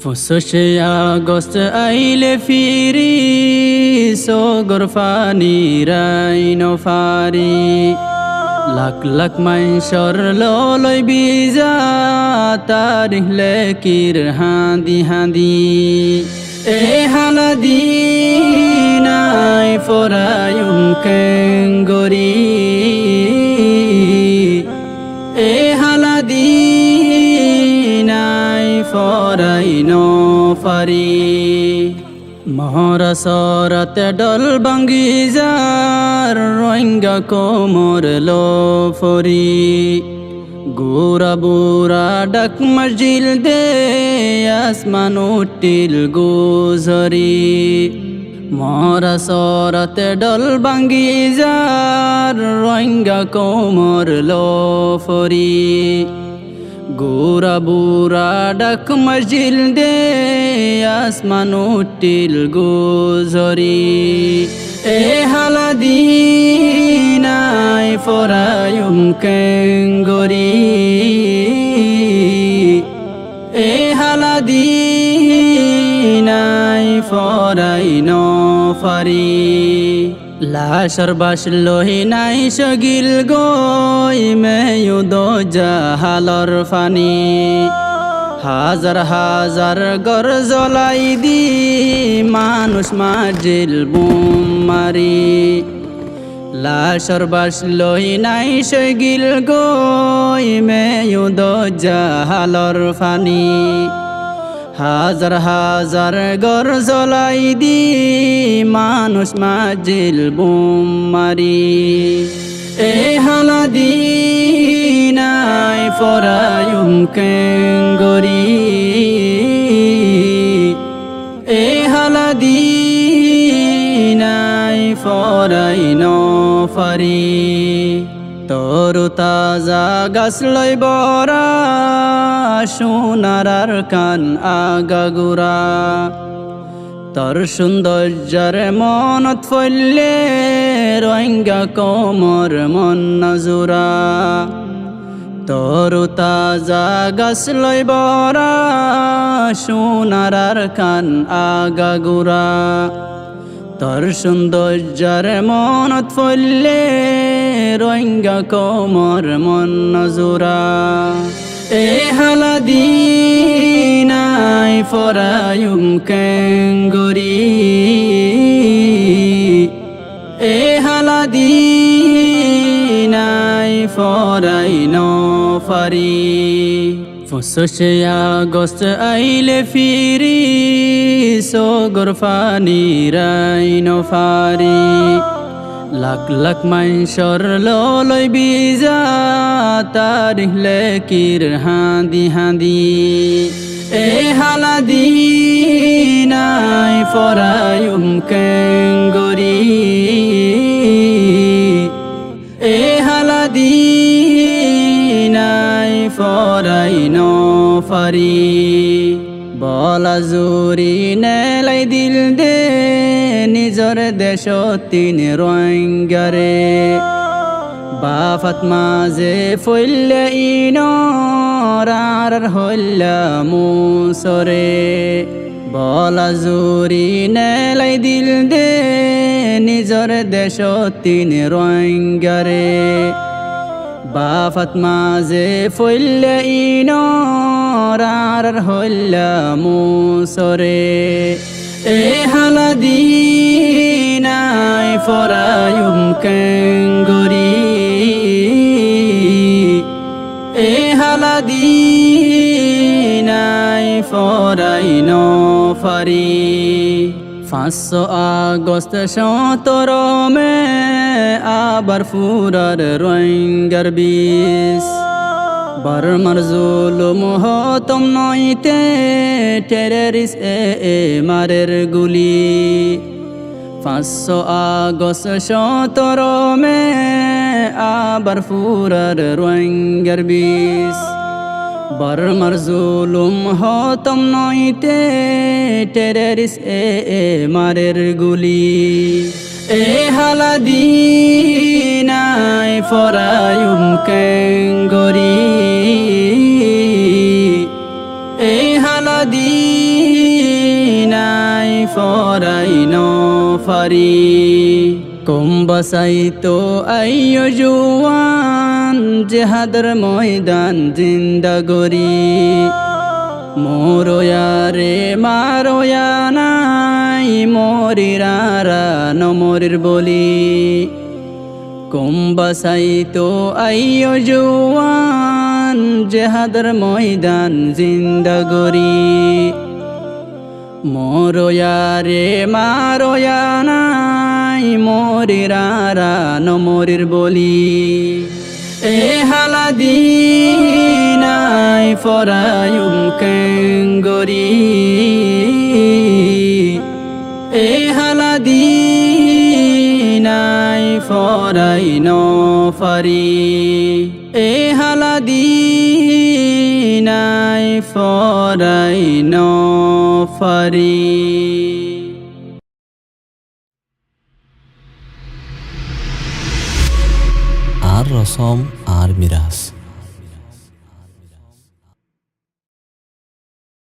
ফুসে August আইলে ফিরি সগর funny রাইন ফারি লাখ লাখ মাইসর ললই বিজা তারিখ লেকির হাঁদি হাঁদি এ হালাদি নাই ফরায়ুম কেঙ্গরি এ হালাদি নাই ফরাইন ফারি মহরা সরতে ডল বাঙ্গি যার রোহিঙ্গা কোমর লো ফরি গোরা বুরা ডাক মজিল দে আসমান উঠিল গুজরি মহরা সরতে ডল বাঙ্গি যার রোহিঙ্গা কোমর লো ফরি গোরা বুরা ডাক মজিল দে আসমান উঠিল গুজরি এ হালাদি নাই ফরায়ুম কেঙ্গরি এ হালাদি নাই ফরাইন ফারি লাশর বাস লোহি নাই সগিল গই মেয়ুদ জাহালর ফানি হাজার হাজার গর জ্বলাই দি মানুষ মাজিল বুম মারি লাশর বাস লোহি নাই সগিল গই মেয়ুদ জাহালর ফানি হাজার হাজার গর জ্বলাই দি মানুষ মাজিল বুম মারি এ হালাদি নাই ফরায়ুম কেঙ্গরি এ হালাদি নাই ফরাইন ফারি তরু তাজা গাছ লই বরা সোনার কান আগাগুরা তর সৌন্দর্যের মনত ফলে রোহিঙ্গা কোমর মন নজুরা তরু তাজা গাছ লই বরা সোনার কান আগাগুরা তর সৌন্দর্যের মনত ফলে রোহিঙ্গা কোমর মন নজুরা এ হালাদি নাই ফরায়ুম কেঙ্গরি এ হালাদি নাই ফরাইন ফারি ফুসে আগস্ট আইলে ফিরি সগর ফানি রাইন ফারি লাখ লাখ মাইসর ললই বিজা তারিখ লেকির হাঁদি হাঁদি এ হালাদি নাই ফরায়ুম কেঙ্গরি এ হালাদি নাই ফরাইন ফারি বলা জুরি নেলাই দিল দে নিজর দেশ তিন রোহিঙ্গারে বাফাত মাঝে ফইলে ইনরার হইলা মুসরে বলা জুরি নেলাই দিল দে নিজর দেশ তিন রোহিঙ্গারে বাফাত মাঝে ফইলে ইনরার হইলা মুসরে এ হালাদি নাই ফরায়ুম কেঙ্গরি এ হালাদি নাই ফরাইন ফারি 5 আগস্ট 17 মে আবার ফুরার রোহিঙ্গার বিষ বর্মার জুলুম হতম নইতে টেররিস্ট এ মারের গুলি 5 আগস্ট 17 মে আবার ফুরার রোহিঙ্গার বিষ বর্মার জুলুম হতম নইতে টেররিস্ট এ মারের গুলি এ হালাদি নাই ফরায়ুম কেঙ্গরি দিনাই ফরাই নফারি কুম্বাসাইতো আইয়ো জুয়ান জেহাদের ময়দান জিন্দাগরি মোরয়ারে মারোয়া নাই মরিরারা নমরির বলি কুম্বাসাইতো আইয়ো জুয়ান জেহাদের ময়দান জিন্দাগরি মোরয়ারে মারোয়া নাই মরিরারা নমরির বলি এ হালাদিনাই ফরায়ুম কেঙ্গরি এ হালাদিনাই ফরাই নফারি এ হালাদিনাই ফরাই নফারি আর রসম আর মিরাজ।